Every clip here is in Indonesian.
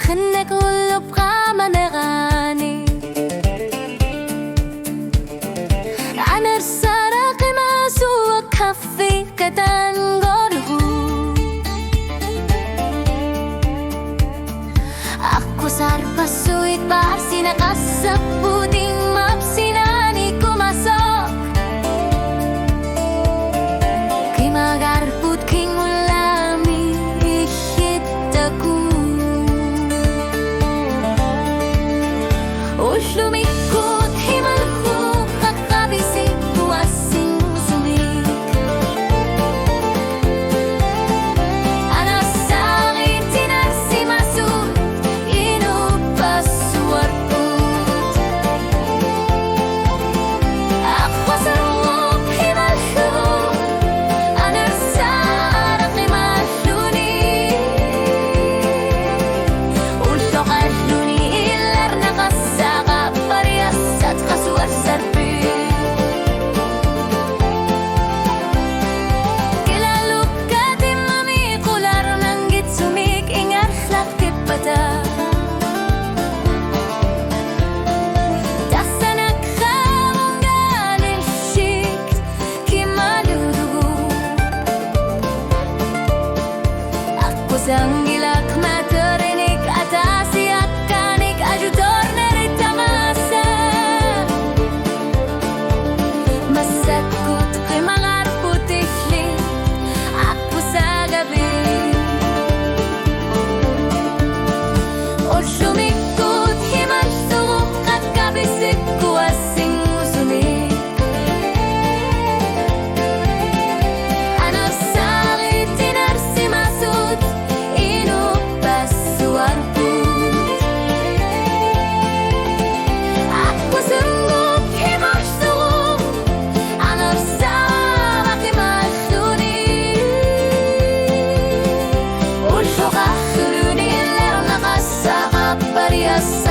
خنك غلب قامنا غاني أنا السرق ما سوى كفي كتنقله Aku sarpasuit pasti nakasap puting mapsinani kumasok Kimagarput king ulami ihit aku Uslumikut himalku kakabisik kuasing sumik Ana sakit tinasimasut Sanggilak materinik atasiak kanik ajutor nerita masa Masakut kimangar putihli aku sa gabi O lumikot himal suko kakabisik ko asing usumik Ano sakit tinarsimasut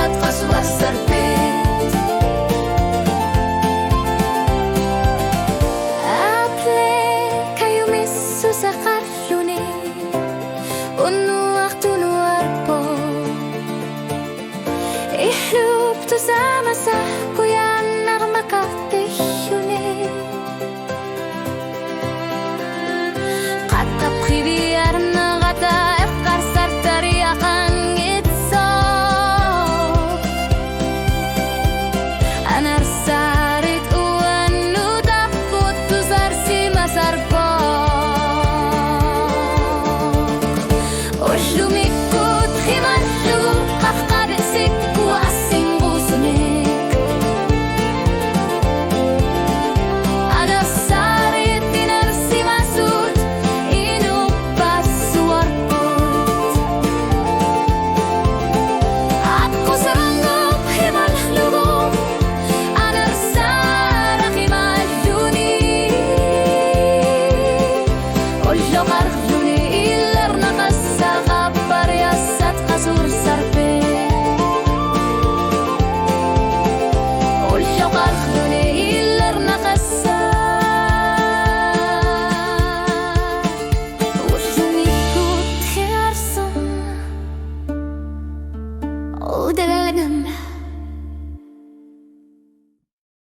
At kaswas serpit Aple kayo miso sa karluni Unuak tunuar po Ihlup to sama sa kuyan Nakamakatihuni Katak